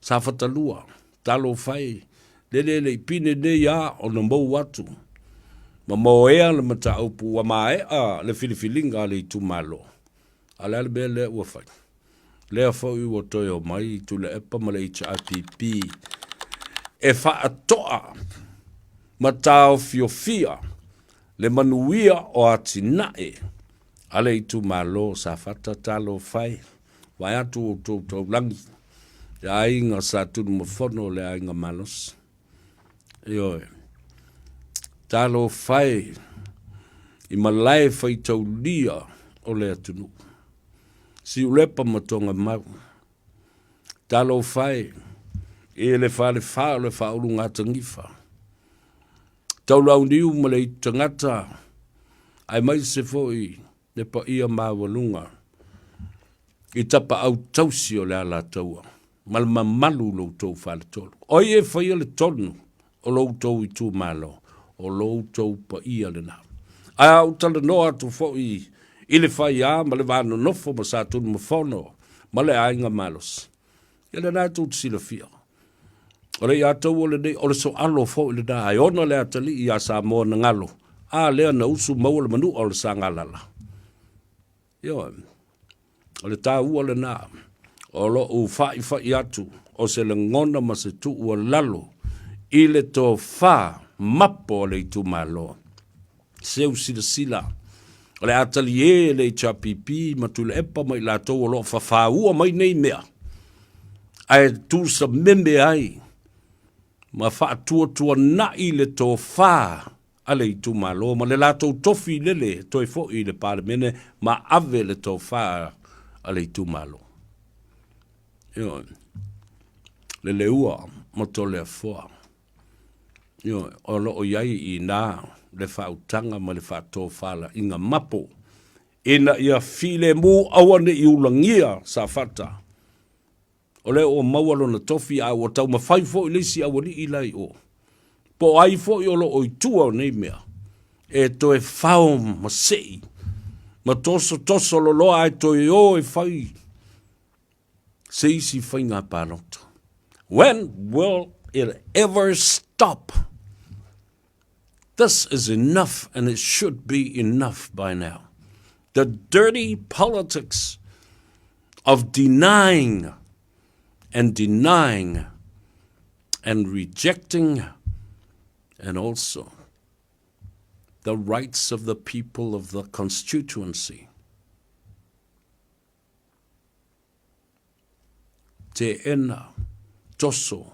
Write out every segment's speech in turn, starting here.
sa fatalua, talo fai, le ipine ne ya o na mau atu. Ma moea le mata upu wa maea le filifilinga le itumalo. Ala le bea le ua fai. Lea fau i watoi o mai tu le epa ma le hrpp. E fa atoa matao fiofia le manuia o atinae. Ale itumalo sa fata talo fai. Vai atu o tau langi. Ya inga sa tunu mafono le inga malos. Ioe. Talo fai. I malai fai tau lia o le atunu. Si ulepa matonga mau. Talo fai. E le fa le fa ulunga tangifa. Tau lau niu ma le tangata. Ai mai se foi le pa ia mawalunga. I tapa au tausi o le ala taua. Malma malu lo tau fa le tolu. Oi e fai le tonu o lo tau i tu malo. O lo tau pa ia le na. Ai au tala noa tu foi i le fai a ma le vano nofo ma sa tunu mafono. Ma le ainga malos. Ia le nā tu sila fia. O le ia tau o le nei, o le so alo fo i le da. Ai ona le atali i a sa moa na ngalo. A lea na usu mau le manu o le sa ngalala. Ia o le tā ua le nā. O lo u fai atu. O se le ngona ma se tu ua lalo. I le tō wha mapo le itumalo. Seu sila. O le atali e le hrpp ma tu le epa mai la tau o lo fa ua mai nei mea. Ai tu sa meme ai. Ma wha tua na i le tō wha ale itumalo. Ma le la tau tofi lele toi fo i le parlemene ma ave le tō wha ale itumalo. Io. Le leua ma to le afoa. Io. O lo o iai i nā le wha utanga ma le wha tō whala inga mapo. Ina ia file mu awane i ulangia sa fata. O le o maualo na tofi a o tau mawhai fo i lesi a wani i lai o. Po ai fo i olo o i tua o nei mea. E to e whao ma sei. Ma toso lo loa ai to e o e whai. Sei si whai ngā pārota. When will it ever stop? This is enough and it should be enough by now. The dirty politics of denying and rejecting, and also the rights of the people of the constituency. Te ena, toso,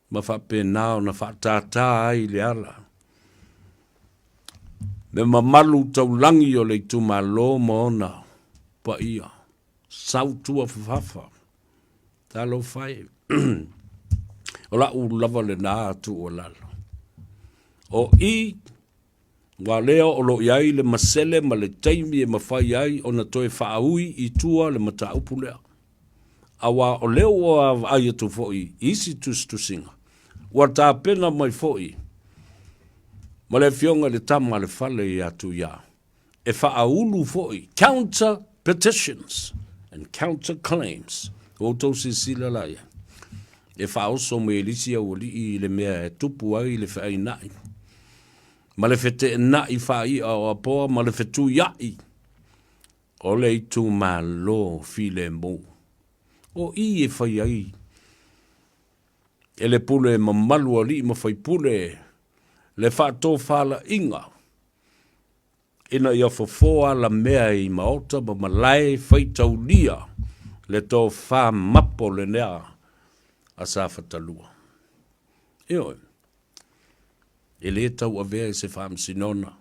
ma whapenao na whatata ai le ala. Le mamalu taulangi o le itumalo moona pa ia. Sautua whawha. Talo fai. O la u lava le nā atu o lalo. O i, wa leo o lo iai le masele ma le taimi e mawhai ai o na toe whaaui i tua le mata upu lea. Awa o leo o ai atu foi, isi tu singa. Wa tā pena mai foi. Ma le fionga le tama le fale i atu ia. E whaaulu foi, counter petitions and counter claims. O tau si sila laia. E whaoso me elisia o li i le mea e tupu ai le whaai nai. Ma le whete nai whaai a apoa, ma le whetu iai. O le itu malo file mo. O i e whai ai. E le pule mamalu a li ma whai pule. Le whato whala inga. Ina ia whafoa la mea i maota ma malai whai tau lia. Le tō wha mapo le nea a sa whatalua. Eo e le tau a vea se wha msinona.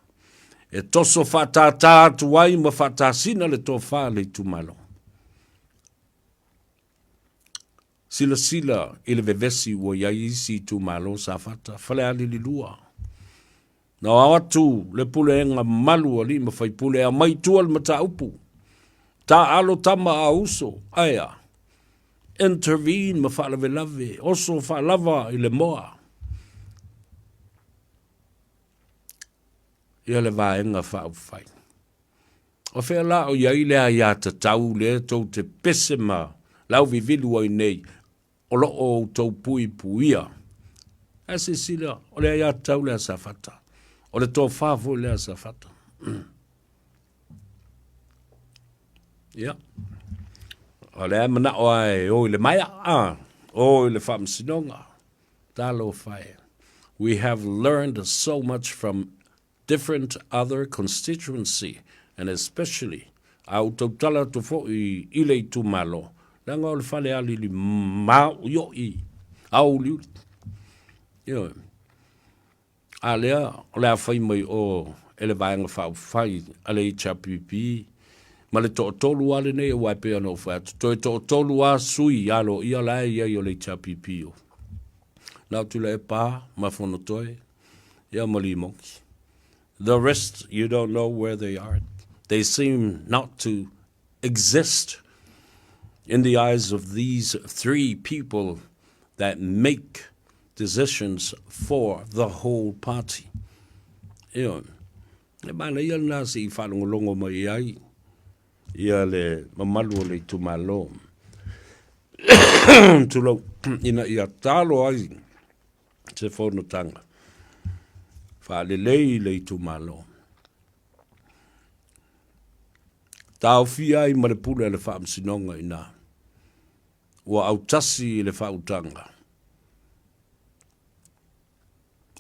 E toso whatata atu ai ma whatasina le tō wha le itumalo. Sila i le vevesi ua iai isi itumalo sa whata. Whale ali li lua. Na awatu le pule enga malu ali ma whai pule a mai tua le mata upu. Ta alo tama a uso, aia. Intervene ma whaalave lave, oso whaalava i le moa. Ia le vaenga whaafai. O whea la o iai lea ia ta tau le tau te pese ma lau vivilu ai nei. o lo o tau pui puia. E se sila, o le ia tau le asafata. O le tō whāfu le asafata. Ia. O le amana o ai, o le maia, o le whamsinonga. Talo whae. We have learned so much from different other constituency, and especially au tautala to fo I le itumalo. Langa o le whale ali li mau yo I. Au liu. Yo. A lea, o lea whai mai o ele vaenga whai, a le hrpp. Ma le tolu ale nei o waipe ano whatu. Toi tolu a sui alo I ala ia o le hrpp o. Nau tu le pa, ma whono toi, ia mali monki. The rest, you don't know where they are. They seem not to exist in the eyes of these three people that make decisions for the whole party. Ia, e mana ia nasi I whanongolongo mai ai, ia le mamalu le itumalo. Tulo, ina ia talo ai, se whanotanga. Whalelei le itumalo. Tau fia I ma le pule le whaamsinonga ina. Ua autasi le whautanga.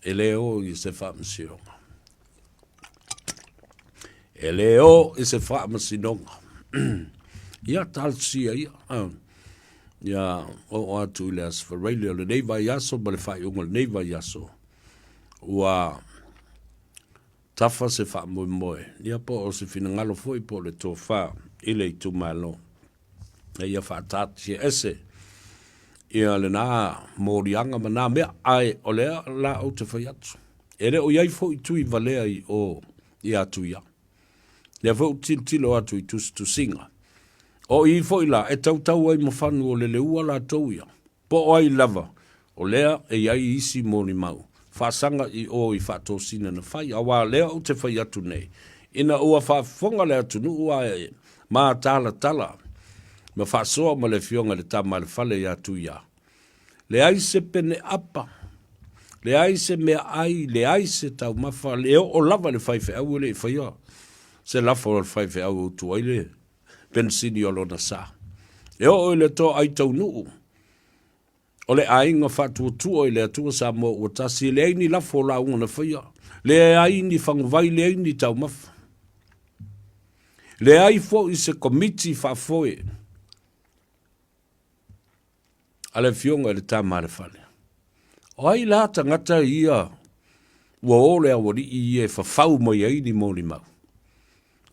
E leo I se whaamsinonga. E leo I se whaamsinonga. Ia talsia ia. Ia o atu le asfareile o le neiva yaso ma le whaiunga le neiva yaso. Ua tafa se wha moe moe. Ia po o se finangalo foi po le tō wha I le itumalo. E ia wha tātia ese. Ia le nā mōrianga ma nā mea ai o lea la au te whai atu. E le o iai foi tui valea I o I atu ia. Lea foi tilo atu I tu singa. O I foi la e tau tau ai mawhanu o le leua la tau ia. Po o ai lava. O lea e iai isi mōni mau. Whasanga I o I whatosina na whai, awa lea o te whai atu nei. Ina ua whafonga le atu nu ua e maa tala tala. Ma whasoa ma le fionga le tama le whale I atu ia. Le ai se pene apa. Le ai se mea ai, le ai se tau mawha. Le o lava le whaife au le whaia. Se lafa o le whaife au tu aile. Pensini o lona sa. E o le to ai tau nuu. O le ainga whatuatua I le atua sa mo o tasi le aini lafo la unga na whaia. Le aini whangwai le aini tau mafa. Le ai fo I se komiti whafoe. A le fionga le tamare whale. O ai la tangata ia ua ole a wari I e whawhau mai aini mōni mau.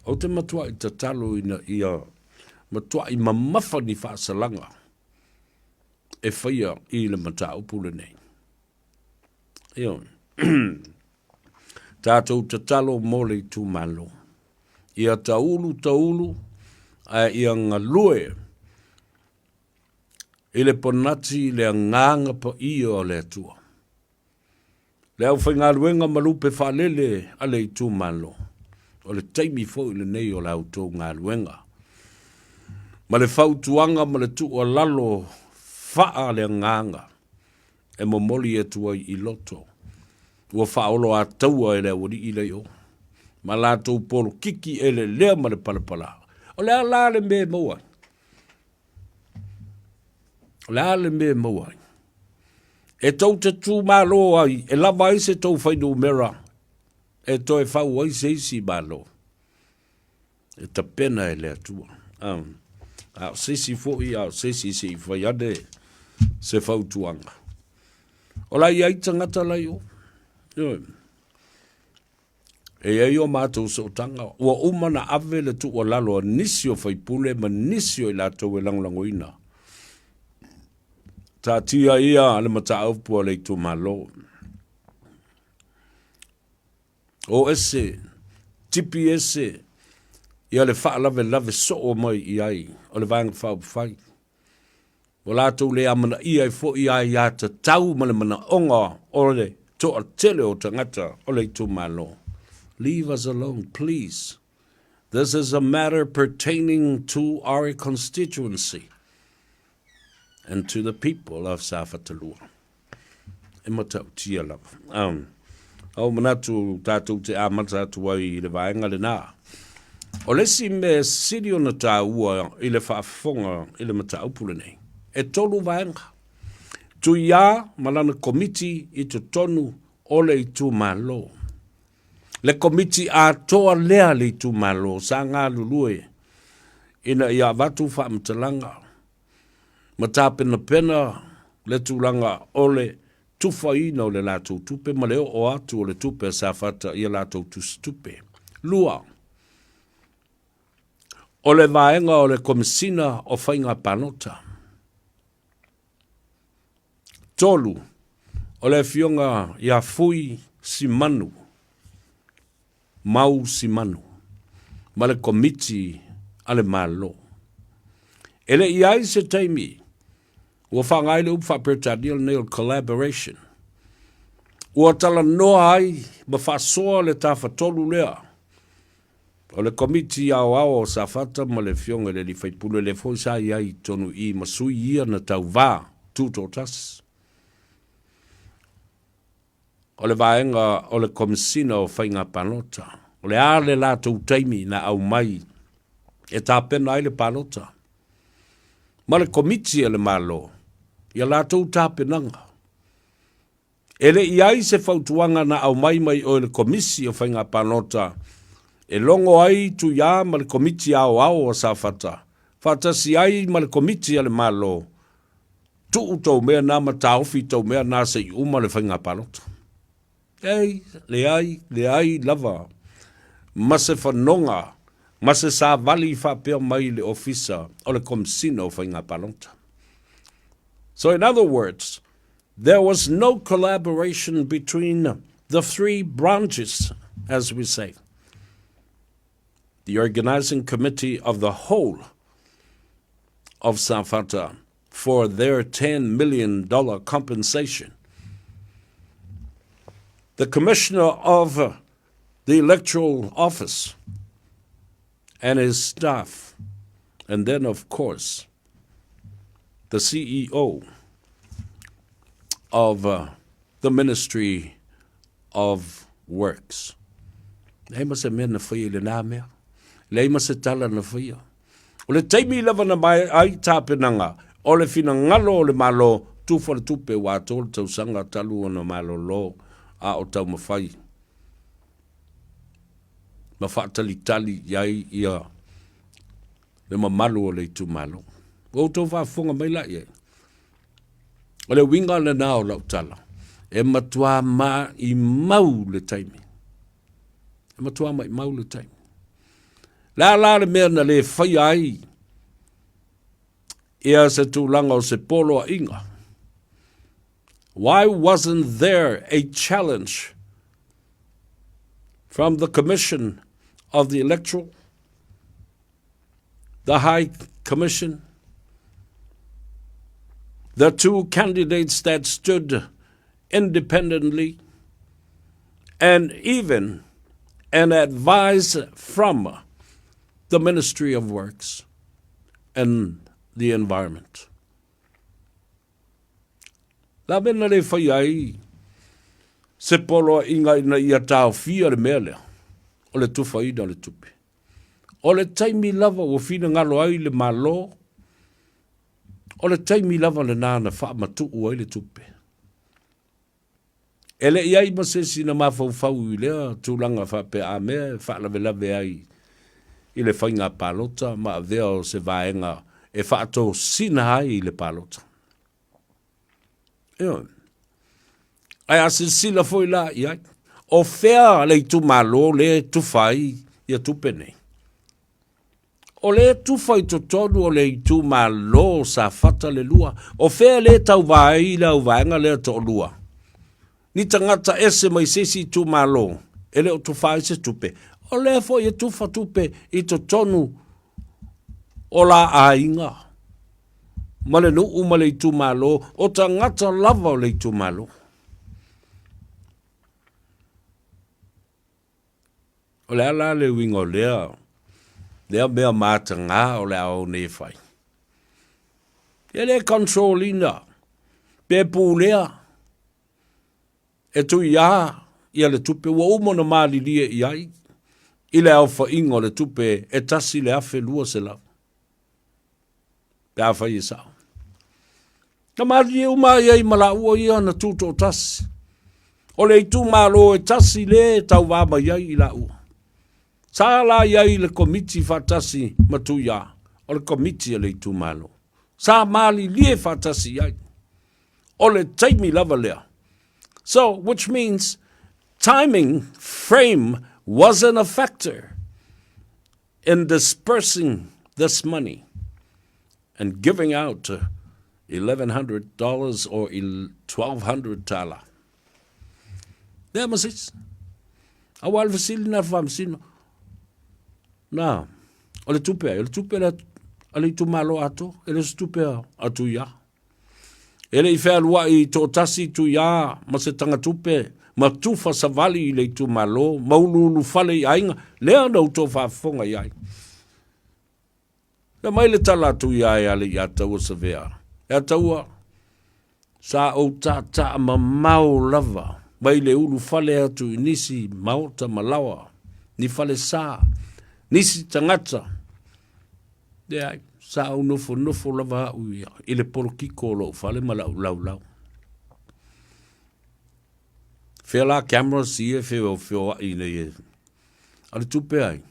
O te matua I tatalo ina ia matua I mamafa ni whaasalanga. E whaia I le mata upule nei. Io. Tātou tatalo mole I tūmalo. Ia taulu, a ia ngalue. I le ponati le nganga pa I o le atua. Le au whainga luenga malupe whalele a le I tūmalo. O le taimi fo I le nei o le auto ngā luenga. Ma le whautuanga ma le tua lalo faa le nganga e momoli e tua I loto. Ua whaolo a taua e le wari I le o. Ma lātou polokiki e le lea ma le palapalā. O lea la le me maua. La le me maua. E tau te tū malo ai, e lava ai se tau whainu mera. E to e whau ai se isi malo. E ta pena e le atua. Au sesi fo I au sesi se I whaiade. Se whautuanga. O lai ai tangata lai o. E ai o mātou sa tanga. Ua umana ave le tu o lalo a nisio whaipule ma nisio I lātou e langlangoina. Tā tia ia ale mata aupua le itumalo. O ese, tipi ese, ia le wha lave so o mai I ai. O le vanga whau whai. O lātou le amana I ai fo I ai ia ta tau ma le mana onga o le to a tele o tangata o le itumalo. Leave us alone, please. This is a matter pertaining to our constituency. and to the people of Safatalua. E matau tia lava. Au manatu tātou te amata atu ai le vaenga le nā. O lesi me siri o na tā ua i le whaafonga i le mata upule nei. E tolu vaenga. Tu ia malana komiti i te tonu o le itumalo. Le komiti a toa lea le itumalo sa ngā lulue. Ina ia watu whaamtalanga. Mata pena le tūlanga o le tufaina o le lātou tupe, ma leo o atu o le tupe sa whata i lātou tupe. Lua. O le vaenga o le komisina o whainga panota. Tolu. O le fionga ia fui si manu. Mau si manu. Ma le komiti ale malo. Ele iai se taimi. Ua whangai le upa pertadil neil collaboration. Ua tala noa ai ma whasoa le tawhatolu lea. O le komiti au o sa whata ma le fionga le li whaipule le fwisa iai tonu i masui ia na tau vā tūtotas. O le vaenga o le komisina o whainga panota. O le ale la tau taimi na au mai e tāpena ai le panota. Ma le komiti e le malo. Ia lātou tāpenanga. Ele iai se whautuanga na au mai o le komisi o whainga panota. E longo ai tu ia ma le komiti au o sa whata. Whata si ai ma le komiti a le malo. Tu utau mea nā ma tāofi tau mea nā se i uma le whainga panota. Ei, le ai lava. Ma se whanonga. Ma se sa vali whapea mai le ofisa o le komisina o whainga panota. So in other words, there was no collaboration between the three branches, as we say. The organizing committee of the whole of Safata for their $10 million compensation. The commissioner of the electoral office and his staff, and then, of course, the CEO of the Ministry of Works. Lei ma se mea na whaia le nā mea. Lei ma se tala na whaia. O le teimi lava na mai ai tāpenanga. O le fina ngalo o le malo tufa le tupe wātou le tausanga talu o na malo lo a o tau mawhai. Ma whaatali iai ia le mamalu o le itumalo. O tau whaafonga mai la iai. O le winga le nao lau tala. E matua ma i mau le taimi. E matua ma i mau le taimi. La le mea na le whai ai. Ia se tūlanga o se polo a inga. Why wasn't there a challenge from the Commission of the Electoral, the High Commission, the two candidates that stood independently, and even an advice from the Ministry of Works and the Environment? La mena le whai ai, se polo inga ina ia tāo fia le mea lea, o le tufa ina le tupe. O le taimi lava o fina ngalo ai le malo, o le taimi lava le nāna wha matu ai le tupe. Ele iai ma se sina mawhau i lea, tūlanga wha pe a mea, wha lawe ai i le whainga pālota, ma vea o se vaenga e wha ato sina ai i le pālota. Ai ase sila foi la iai. O fea le itumalo le tufai ia tupene. O le tufai to tonu o le itumalo sa fata le lua. O fea le tau vai la uvaenga le to lua. Ni tangata ese mai sesi itumalo. Ele o tufai se tupe. O le fo ia tufa tupe i to tonu o la ainga. Male no umale itumalo o tangata lava o le itumalo. O le ala le wingo lea mea mātanga o le au ne whai. Ele controlina. Pe pulea. E tu ia le tupe wa umo na mali lia iai. Ile au fa ingo le tupe e tasi le afe lua se la. Pe afa i sao. Na mali e uma iai mala ua ia na tuto tasi. O le itumalo e tasi le tau wama iai i la ua. Sa la iai le komiti fatasi matu ia. O le komiti le itumalo. Sa mali lie fatasi iai. O le taimi lava lea. So, which means timing frame wasn't a factor in dispersing this money and giving out $1,100 or 1,200 tala. There was it. Awal fasili na famsino. Na, ole tupe la ale itumalo ato, ele tupe atu ya. Ele I whea lua I tō tasi tu ia, ma se tanga tupe, ma tufa sa vali I le itumalo, maululu fale I ainga, lea nau tō whaafonga I ai. Le mai le tala tu ia e ale I ataua sa vea. E ataua, sa o ta ma mau lava, mai le ulu fale atu I nisi maota malawa, ni fale sa, nisi tangata. Le ai. Sa au nofo lava uia. I le polokiki lo fale ma lau. Whea la camera si e whea I ne e. Ale tupe ai.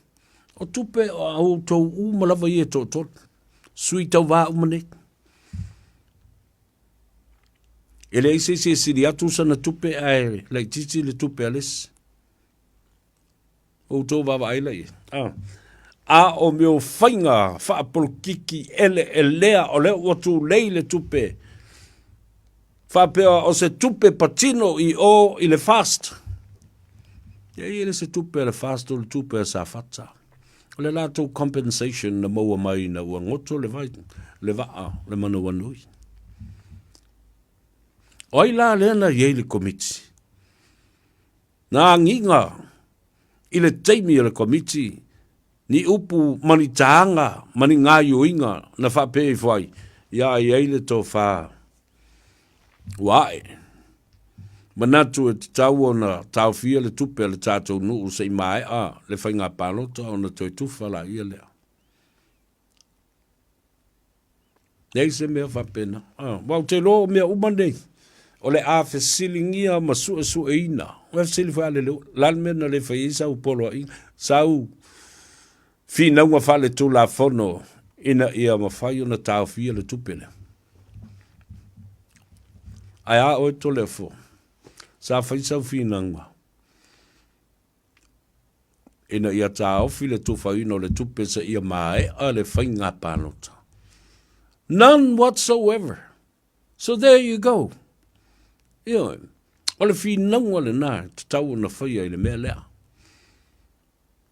O tupe au tau ma lava I e tō. Sui tau wā umane. E le ise se siri atu sana tupe ai. Lai titi le tupe ales. O tō wā ai lai. A o meu whainga wha polokiki ele e lea o leo watu leile tupe. Wha pea o se tupe patino I o I le fast. Ia ele se tupe le fast o le tupe sa fata. O le lato compensation na maua mai na ua ngoto le vai, le waa, le mana wanui. O I la lena I le komiti. Na nginga I le teimi o le komiti. Ni upu manitaanga, mani ngā yuinga, na whape I whai. Ia I eile tō wha wae. Manatu e te tau o na tau fia le tupe le tātou nuu se I mai le whai ngā pālota o na toi tuwha la ia lea. Nei se mea whapena. Wau te lo mea umane. O le a whesilingia ma sua ina. O le whesili wha le leo. Lalmena le whai isa upolo a ina. Sau fina ua fale tu la fono ina ia mawhai o na tau fia le tupele. Ai a oe to le fo. Sa whaisau fina ua. Ina ia tau fi le tuwhai no le tupe sa ia mai a le whai ngā pānota. None whatsoever. So there you go. Ia, o le fina ua le nā, te tau na whai ai le mea lea.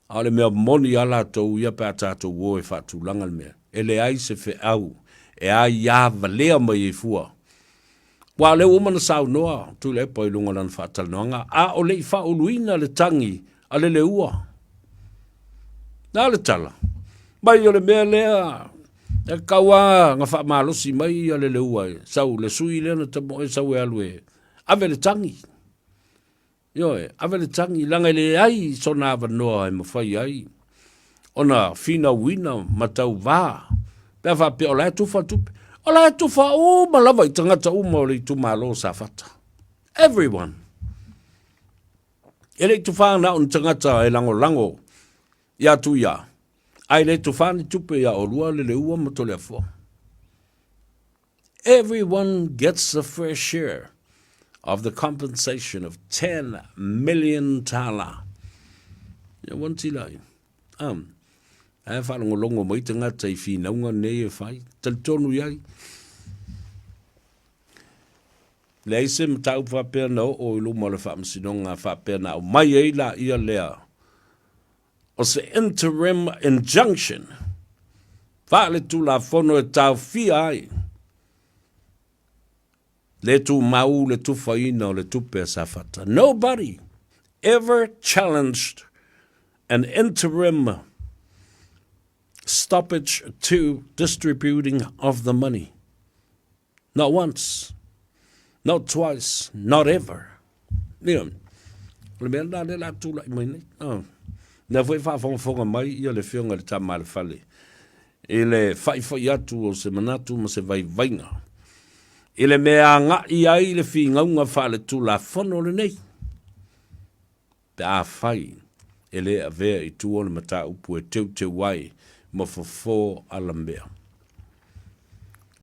Ale mea moni ala tau ia pa tātou wo e whatu langal mea. E le ai se whe au. E ai ia valea mai e fua. Wa le umana sau noa. Tu le pa ilunga lan whatal noanga. A o le I whauluina le tangi. A le ua. Nā le tala. Mai o le mea lea. E kaua ngā wha malosi mai a le ua. Sau le sui lea na tamo e sau e alue. Ave le tangi. Yoe, ave le tangi langa le ai sona avanoa e mawhai ai. Ona fina wina matau vā. Pea wha pe o lai tufa tupe. O lai tufa o malawa I tangata uma o le itumalo sa fata. Everyone. E le tufa na un tangata e lango. Ia tu ia. Ai le tufa ni tupe ia o lua le ua mato le fo. Everyone gets a fair share of the compensation of 10 million tala. Ia wanti lai. Ai whanongo longo mai tangata I whinaunga nei e whai. Talitonu iai. Leise mtau whapea nao o iluma le whaamsinonga whapea nao. Mai ei la ia lea. O se interim injunction. Whaale tu la whono e tau fia ai. Le tu mau le tu whaina o le tupe sa fata. Nobody ever challenged an interim stoppage to distributing of the money. Not once. Not twice. Not ever. Le mea nā le la tūla I mai nei. Nā fwoi whaafonga mai ia le whionga le tā male whale. E le whai atu o se manatu ma se vai vainga. E le mea ngā I ai le whi ngaunga whale tūla whono le nei. Pe a whai. E le a vea I tū o le mata upu e teu te wai ma fofo ala mea.